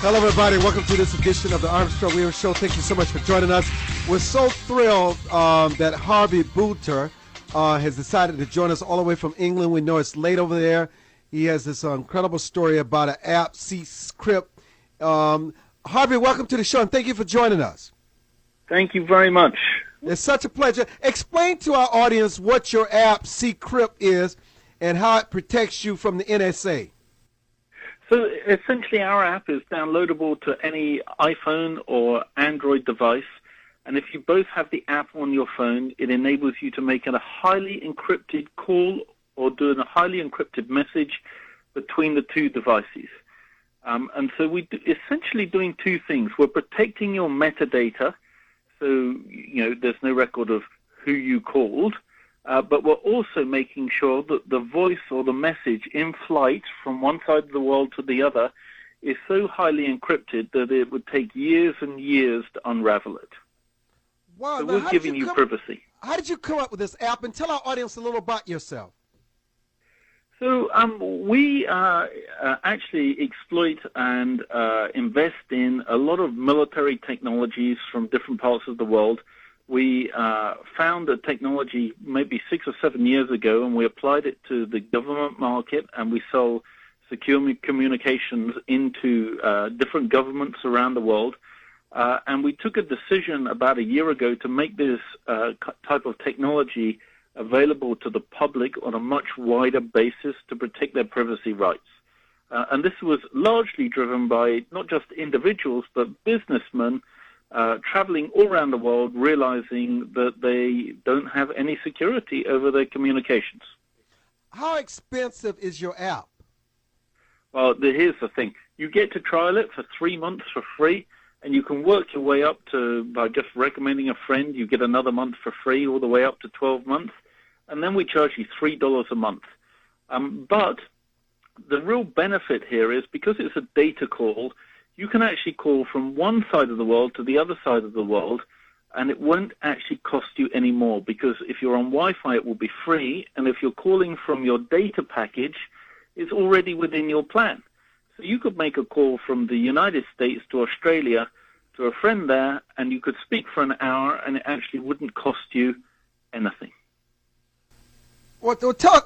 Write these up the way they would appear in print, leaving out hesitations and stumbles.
Hello, everybody. Welcome to this edition of the Armstrong Show. Thank you so much for joining us. We're so thrilled that Harvey Boulter has decided to join us all the way from England. We know it's late over there. He has this incredible story about an app, Script. Harvey, welcome to the show, and thank you for joining us. Thank you very much. It's such a pleasure. Explain to our audience what your app, Script, is and how it protects you from the NSA. So essentially our app is downloadable to any iPhone or Android device, and if you both have the app on your phone, it enables you to make a highly encrypted call or do a highly encrypted message between the two devices. And so we're essentially doing two things. We're protecting your metadata, so there's no record of who you called, but we're also making sure that the voice or the message in flight from one side of the world to the other is so highly encrypted that it would take years and years to unravel it. Wow, so we're giving you privacy. How did you come up with this app? And tell our audience a little about yourself. So we actually exploit and invest in a lot of military technologies from different parts of the world. We found a technology maybe 6 or 7 years ago, and we applied it to the government market, and we sell secure communications into different governments around the world. And we took a decision about a year ago to make this type of technology available to the public on a much wider basis to protect their privacy rights. And this was largely driven by not just individuals, but businessmen traveling all around the world, realizing that they don't have any security over their communications. How expensive is your app? Well, here's the thing. You get to trial it for 3 months for free, and you can work your way up to, by just recommending a friend, you get another month for free, all the way up to 12 months. And then we charge you $3 a month. But the real benefit here is because it's a data call, you can actually call from one side of the world to the other side of the world, and it won't actually cost you any more, because if you're on Wi-Fi, it will be free, and if you're calling from your data package, it's already within your plan. So you could make a call from the United States to Australia to a friend there, and you could speak for an hour, and it actually wouldn't cost you anything. Well, tell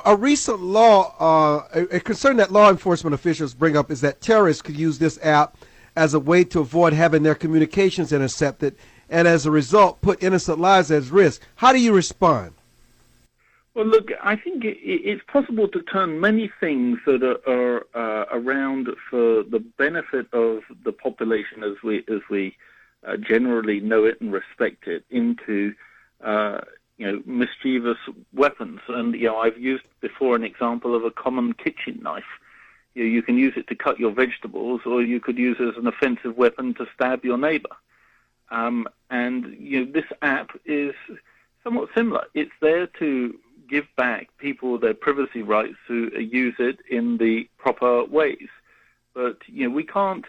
a recent law, a concern that law enforcement officials bring up is that terrorists could use this app as a way to avoid having their communications intercepted, and as a result, put innocent lives at risk. How do you respond? Well, look, I think it's possible to turn many things that are around for the benefit of the population as we generally know it and respect it into mischievous weapons. And I've used before an example of a common kitchen knife. You can use it to cut your vegetables, or you could use it as an offensive weapon to stab your neighbor. This app is somewhat similar. It's there to give back people their privacy rights who use it in the proper ways. But we can't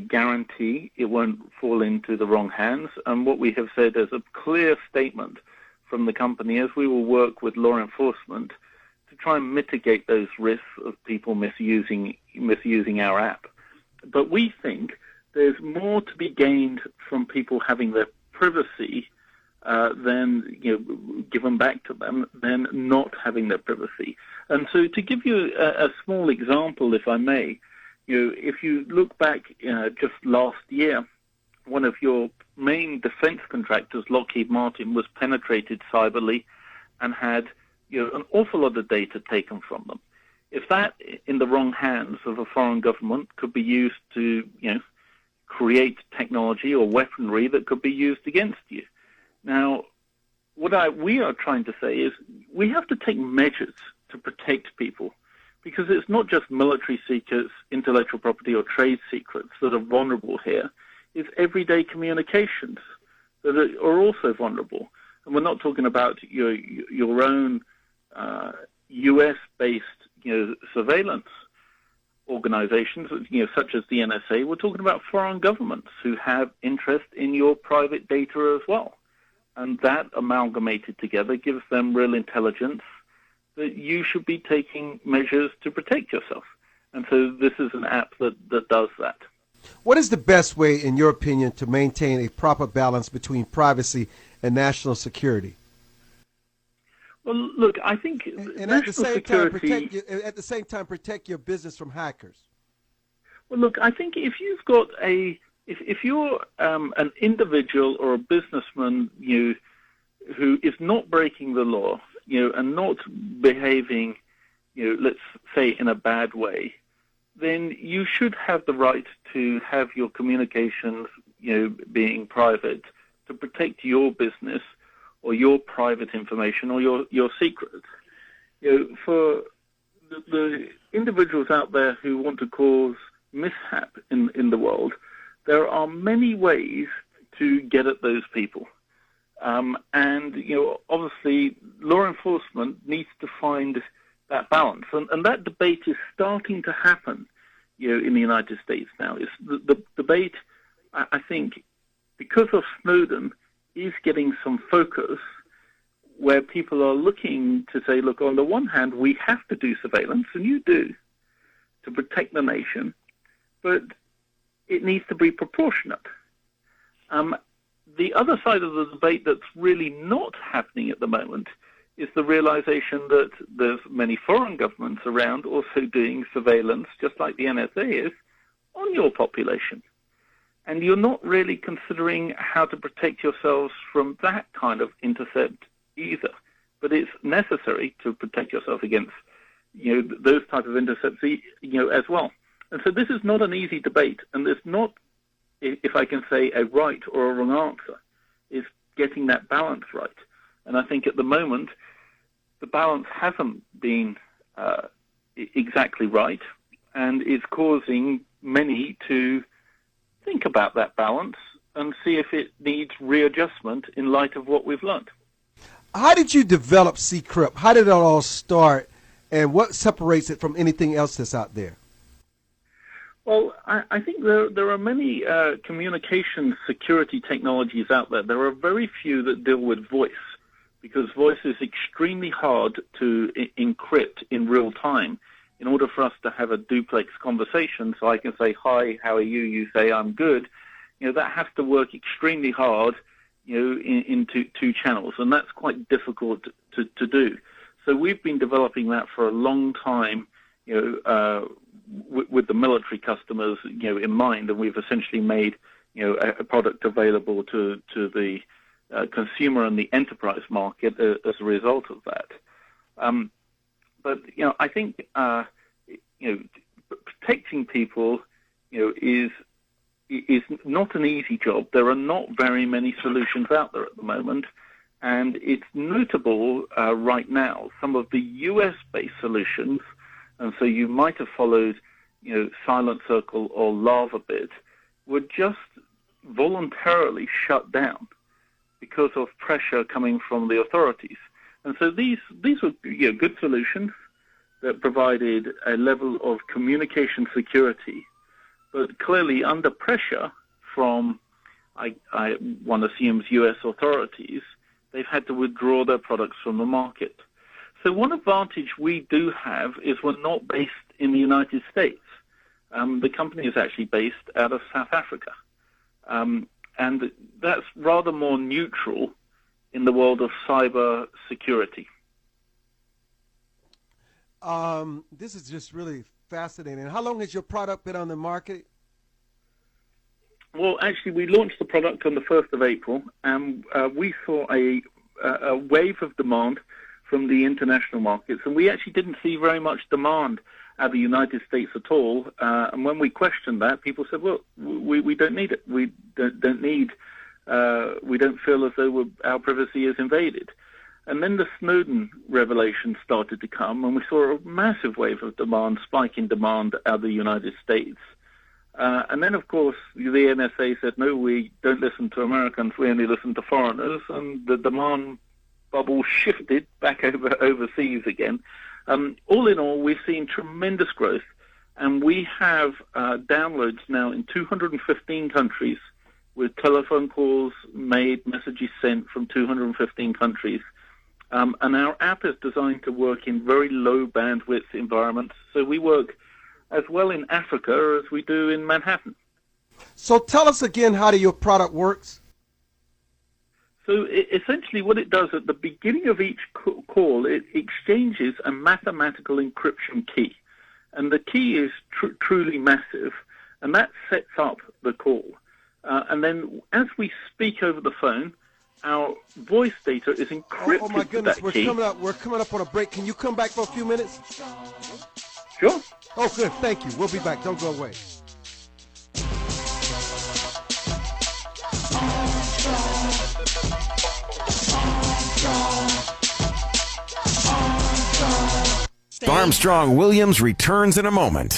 guarantee it won't fall into the wrong hands. And what we have said is a clear statement from the company, as we will work with law enforcement to try and mitigate those risks of people misusing our app. But we think there's more to be gained from people having their privacy than given back to them than not having their privacy. And so to give you a small example, if I may, if you look back just last year, one of your main defense contractors, Lockheed Martin, was penetrated cyberly and had an awful lot of data taken from them. If that, in the wrong hands of a foreign government, could be used to create technology or weaponry that could be used against you. Now, what we are trying to say is we have to take measures to protect people, because it's not just military secrets, intellectual property, or trade secrets that are vulnerable here. It's everyday communications that are also vulnerable. And we're not talking about your own U.S.-based surveillance organizations, such as the NSA. We're talking about foreign governments who have interest in your private data as well. And that amalgamated together gives them real intelligence that you should be taking measures to protect yourself. And so this is an app that does that. What is the best way, in your opinion, to maintain a proper balance between privacy and national security? Well, look, I think and at the same security, time protect your business from hackers. Well, look, I think if you've got if you're an individual or a businessman, who is not breaking the law, and not behaving, let's say in a bad way, then you should have the right to have your communications, being private, to protect your business or your private information or your secrets. For the individuals out there who want to cause mishap in the world, there are many ways to get at those people. And, obviously, law enforcement needs to find that balance. And that debate is starting to happen, in the United States now. It's the debate, I think, because of Snowden, is getting some focus where people are looking to say, look, on the one hand, we have to do surveillance, and you do, to protect the nation, but it needs to be proportionate. The other side of the debate that's really not happening at the moment is the realization that there's many foreign governments around also doing surveillance, just like the NSA is, on your population. And you're not really considering how to protect yourselves from that kind of intercept either. But it's necessary to protect yourself against, those type of intercepts, as well. And so this is not an easy debate, and there's not, if I can say, a right or a wrong answer. It's getting that balance right. And I think at the moment, the balance hasn't been exactly right, and it's causing many to think about that balance and see if it needs readjustment in light of what we've learned. How did you develop Ccrypt? How did it all start, and what separates it from anything else that's out there? Well, I think there are many communication security technologies out there. There are very few that deal with voice, because voice is extremely hard to encrypt in real time in order for us to have a duplex conversation. So I can say, hi, how are you? You say, I'm good. That has to work extremely hard, in two channels, and that's quite difficult to do. So we've been developing that for a long time, with the military customers, in mind, and we've essentially made, a product available to the consumer and the enterprise market as a result of that. But I think protecting people, is not an easy job. There are not very many solutions out there at the moment, and it's notable right now. Some of the U.S.-based solutions. And so you might have followed, Silent Circle or LavaBit, were just voluntarily shut down because of pressure coming from the authorities. And so these were good solutions that provided a level of communication security, but clearly under pressure from, one assumes, U.S. authorities, they've had to withdraw their products from the market. So one advantage we do have is we're not based in the United States. The company is actually based out of South Africa. And that's rather more neutral in the world of cyber security. This is just really fascinating. How long has your product been on the market? Well, actually, we launched the product on the 1st of April, and we saw a wave of demand from the international markets, and we actually didn't see very much demand out of the United States at all. And when we questioned that, people said, "Well, we don't need it. We don't need. We don't feel as though our privacy is invaded." And then the Snowden revelation started to come, and we saw a massive wave of demand, spike in demand out of the United States. And then, of course, the NSA said, "No, we don't listen to Americans. We only listen to foreigners," and the demand bubble shifted back overseas again. All in all, we've seen tremendous growth, and we have downloads now in 215 countries, with telephone calls made, messages sent from 215 countries. And our app is designed to work in very low bandwidth environments. So we work as well in Africa as we do in Manhattan. So tell us again how your product works. So essentially what it does at the beginning of each call, it exchanges a mathematical encryption key. And the key is truly massive, and that sets up the call. And then as we speak over the phone, our voice data is encrypted. Oh my goodness, we're coming up on a break. Can you come back for a few minutes? Sure. Oh, good. Thank you. We'll be back. Don't go away. Armstrong Williams returns in a moment.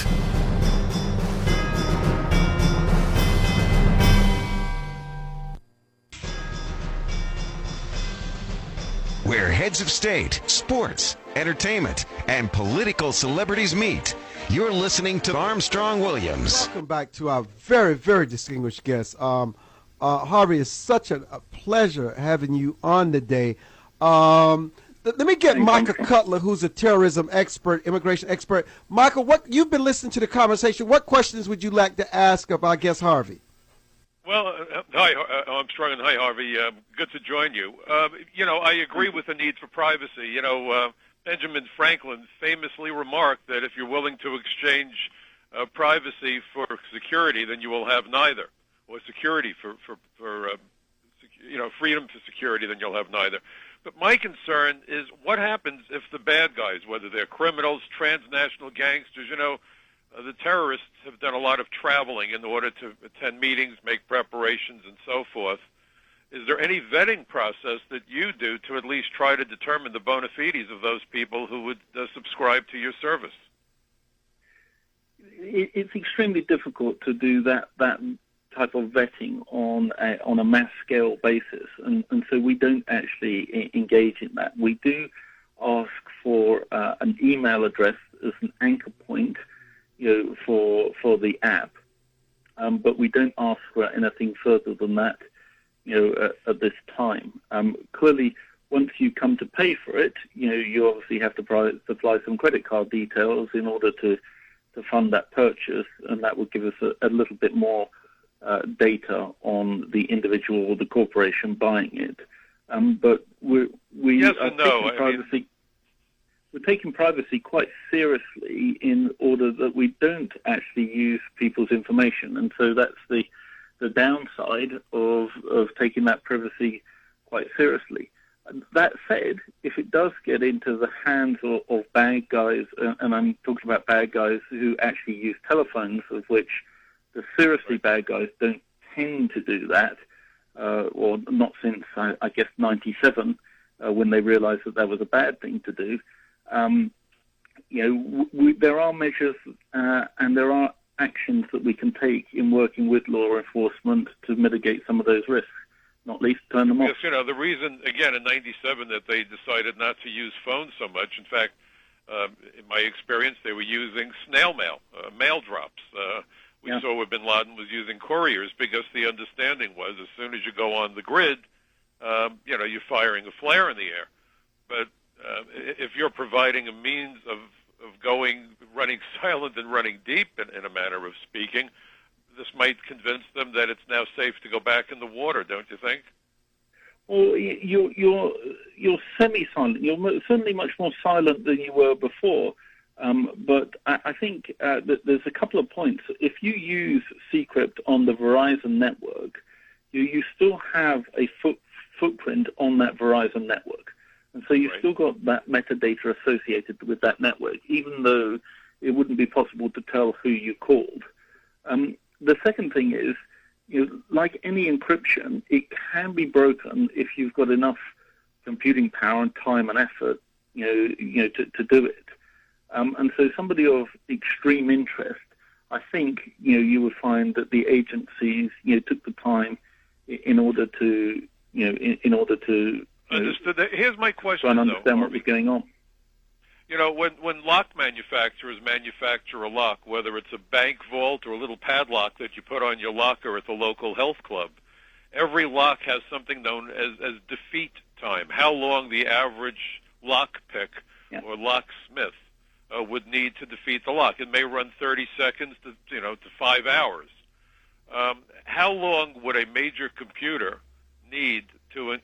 Where heads of state, sports, entertainment, and political celebrities meet. You're listening to Armstrong Williams. Welcome back to our very, very distinguished guest. Harvey, it's such a pleasure having you on today. Let me get Michael Cutler, who's a terrorism expert, immigration expert. Michael, you've been listening to the conversation. What questions would you like to ask of our guest, Harvey? Well, hi, Armstrong, and hi, Harvey. Good to join you. I agree with the need for privacy. Benjamin Franklin famously remarked that if you're willing to exchange privacy for security, then you will have neither, or security for freedom for security, then you'll have neither. But my concern is what happens if the bad guys, whether they're criminals, transnational gangsters, the terrorists have done a lot of traveling in order to attend meetings, make preparations, and so forth. Is there any vetting process that you do to at least try to determine the bona fides of those people who would subscribe to your service? It's extremely difficult to do that type of vetting on a mass scale basis, and so we don't actually engage in that. We do ask for an email address as an anchor point, for the app, but we don't ask for anything further than that, at this time. Clearly, once you come to pay for it, you obviously have to supply some credit card details in order to fund that purchase, and that will give us a little bit more data on the individual or the corporation buying it. But we yes are and no. taking privacy. We're taking privacy quite seriously in order that we don't actually use people's information, and so that's the downside of taking that privacy quite seriously. That said, if it does get into the hands of bad guys, and I'm talking about bad guys who actually use telephones, of which the seriously bad guys don't tend to do that, or not since, I guess, 97, when they realized that was a bad thing to do. There are measures and there are actions that we can take in working with law enforcement to mitigate some of those risks, not least turn them off. Yes, the reason, again, in 97 that they decided not to use phones so much, in fact, in my experience, they were using snail mail, mail drops. We saw where bin Laden was using couriers because the understanding was as soon as you go on the grid, you're firing a flare in the air. But if you're providing a means of running silent and running deep, in a manner of speaking, this might convince them that it's now safe to go back in the water, don't you think? Well, you're semi-silent. You're certainly much more silent than you were before. But I think that there's a couple of points. If you use Secrypt on the Verizon network, you still have a footprint on that Verizon network. And so you've still got that metadata associated with that network, even though it wouldn't be possible to tell who you called. The second thing is, like any encryption, it can be broken if you've got enough computing power and time and effort, to do it. And so somebody of extreme interest, I think, you would find that the agencies, took the time in order to, Understood. Here's my question, try and understand what was going on. When lock manufacturers manufacture a lock, whether it's a bank vault or a little padlock that you put on your locker at the local health club, every lock has something known as defeat time, how long the average lock pick or locksmith would need to defeat the lock. It may run 30 seconds to 5 hours. How long would a major computer need to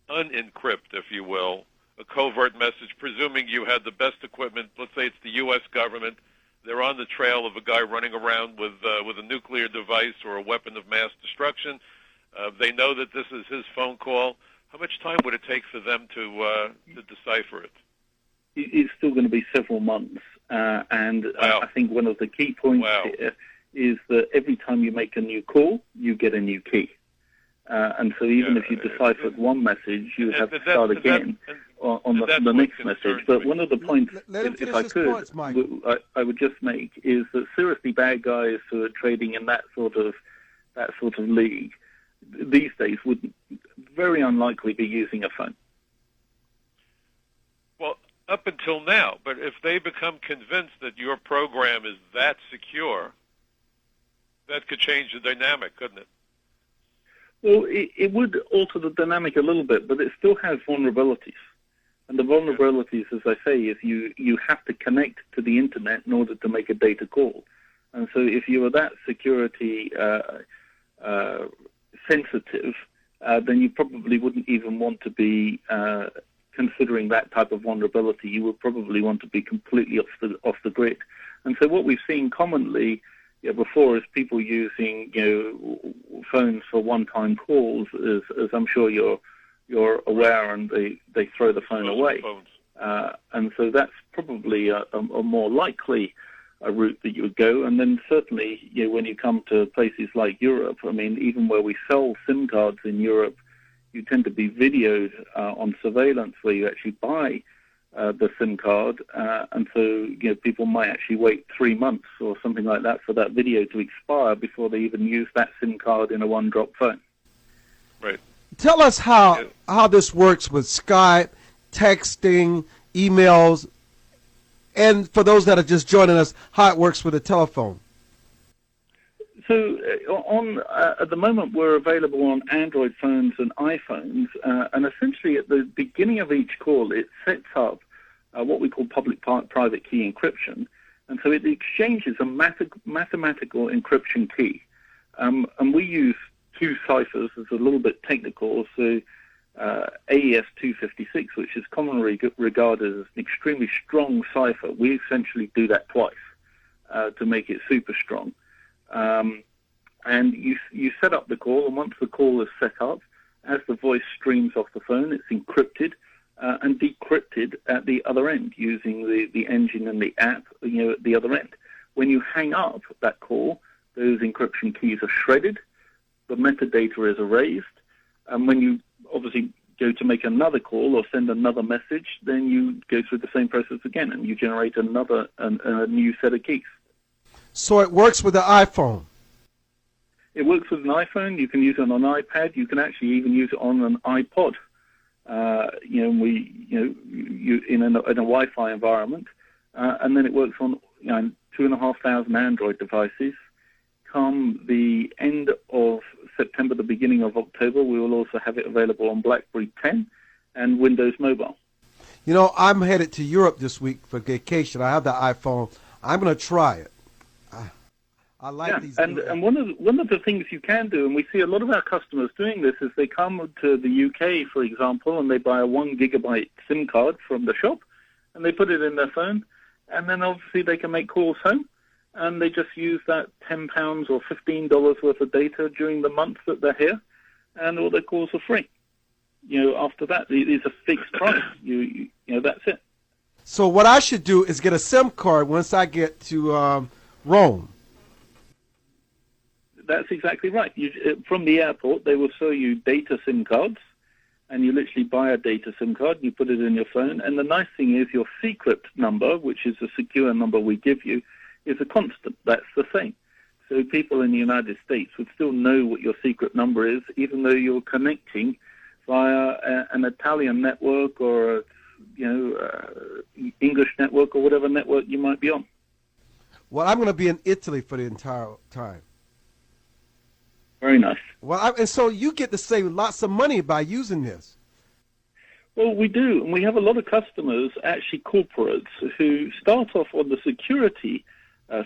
unencrypt, if you will, a covert message, presuming you had the best equipment? Let's say it's the U.S. government. They're on the trail of a guy running around with a nuclear device or a weapon of mass destruction. They know that this is his phone call. How much time would it take for them to decipher it? It's still going to be several months. And Wow. I think one of the key points here is that every time you make a new call, you get a new key. And so even if you deciphered one message, you would have to start again on the next message. But one of the points, if I could, I would just make is that seriously bad guys who are trading in that sort of league these days would very unlikely be using a phone. Well, up until now, but if they become convinced that your program is that secure, that could change the dynamic, couldn't it? Well, it would alter the dynamic a little bit, but it still has vulnerabilities. And the vulnerabilities, as I say, is you have to connect to the Internet in order to make a data call. And so if you are that security sensitive, then you probably wouldn't even want to be considering that type of vulnerability. You would probably want to be completely off the grid. And so what we've seen commonly before is people using phones for one-time calls, as I'm sure you're aware, and they throw the phone away. And so that's probably a more likely route that you would go. And then certainly when you come to places like Europe, I mean, even where we sell SIM cards in Europe, you tend to be videoed on surveillance where you actually buy the SIM card, and so people might actually wait 3 months or something like that for that video to expire before they even use that SIM card in a one-drop phone. Right. Tell us how this works with Skype, texting, emails, and for those that are just joining us, how it works with a telephone. So at the moment, we're available on Android phones and iPhones, and essentially at the beginning of each call, it sets up what we call public-private key encryption, and so it exchanges a mathematical encryption key. And we use two ciphers. It's a little bit technical, so AES 256, which is commonly regarded as an extremely strong cipher. We essentially do that twice to make it super strong. And you set up the call, and once the call is set up, as the voice streams off the phone, it's encrypted and decrypted at the other end using the engine and the app at the other end. When you hang up that call, those encryption keys are shredded, the metadata is erased, and when you obviously go to make another call or send another message, then you go through the same process again, and you generate a new set of keys. So it works with the iPhone? It works with an iPhone. You can use it on an iPad. You can actually even use it on an iPod. In a Wi-Fi environment, and then it works on 2,500 Android devices. Come the end of September, the beginning of October, we will also have it available on BlackBerry 10 and Windows Mobile. I'm headed to Europe this week for vacation. I have the iPhone. I'm going to try it. I like these. And one of the things you can do, and we see a lot of our customers doing this, is they come to the UK, for example, and they buy a 1 gigabyte SIM card from the shop, and they put it in their phone, and then obviously they can make calls home, and they just use that £10 or $15 worth of data during the month that they're here, and all their calls are free. After that, it's a fixed price. That's it. So what I should do is get a SIM card once I get to Rome. That's exactly right. From the airport, they will show you data SIM cards, and you literally buy a data SIM card, you put it in your phone, and the nice thing is your secret number, which is a secure number we give you, is a constant. That's the same. So people in the United States would still know what your secret number is, even though you're connecting via an Italian network or English network or whatever network you might be on. Well, I'm going to be in Italy for the entire time. Very nice. Well, and so you get to save lots of money by using this. Well, we do, and we have a lot of customers, actually corporates, who start off on the security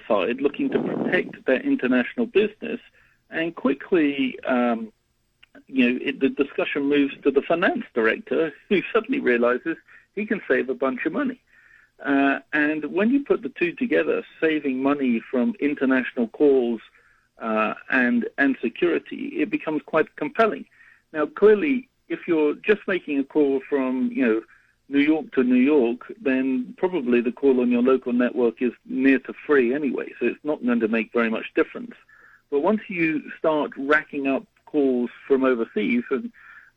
side, looking to protect their international business, and quickly, the discussion moves to the finance director, who suddenly realizes he can save a bunch of money. And when you put the two together, saving money from international calls and security, it becomes quite compelling. Now, clearly, if you're just making a call from, New York to New York, then probably the call on your local network is near to free anyway, so it's not going to make very much difference. But once you start racking up calls from overseas,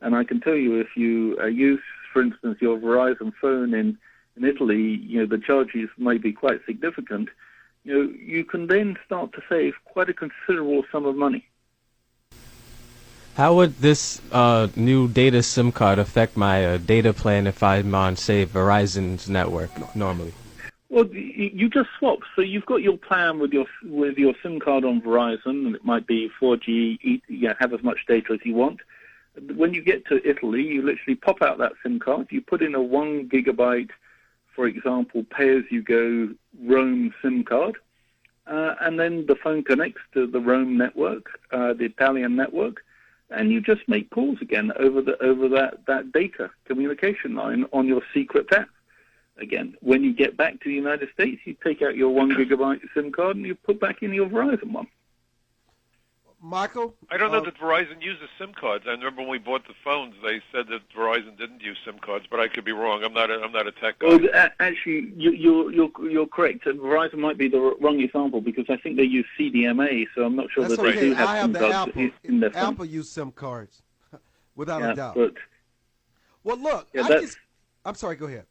and I can tell you if you use, for instance, your Verizon phone in Italy, the charges may be quite significant, you can then start to save quite a considerable sum of money. How would this new data SIM card affect my data plan if I'm on, say, Verizon's network normally? Well, you just swap. So you've got your plan with your SIM card on Verizon, and it might be 4G, have as much data as you want. When you get to Italy, you literally pop out that SIM card, you put in a 1 gigabyte, for example, pay-as-you-go Roam SIM card, and then the phone connects to the Roam network, the Italian network, and you just make calls again over that data communication line on your secret app. Again, when you get back to the United States, you take out your 1 gigabyte SIM card and you put back in your Verizon one. Michael? I don't know that Verizon uses SIM cards. I remember when we bought the phones, they said that Verizon didn't use SIM cards, but I could be wrong. I'm not a tech guy. Well, actually, you're correct. Verizon might be the wrong example because I think they use CDMA, so I'm not sure That's that okay. they do have SIM cards Apple, in their phone. Apple use SIM cards, without a doubt. But, well, look, I'm sorry, go ahead.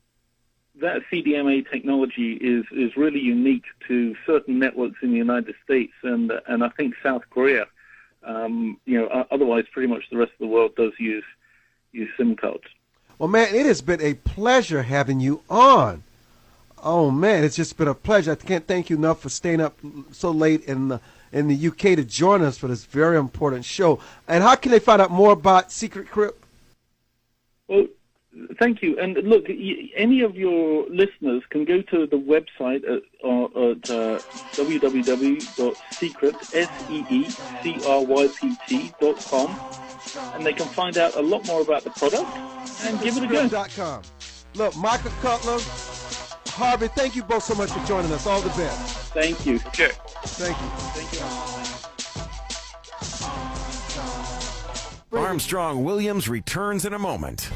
That CDMA technology is really unique to certain networks in the United States and I think South Korea. Otherwise, pretty much the rest of the world does use SIM cards. Well, man, it has been a pleasure having you on. Oh, man, it's just been a pleasure. I can't thank you enough for staying up so late in the UK to join us for this very important show. And how can they find out more about Secret Crypt? Well, thank you. And look, any of your listeners can go to the website at www.secrypt.com, and they can find out a lot more about the product and give it a go. Look, Michael Cutler, Harvey, thank you both so much for joining us. All the best. Thank you. Okay. Thank you. Armstrong Williams returns in a moment.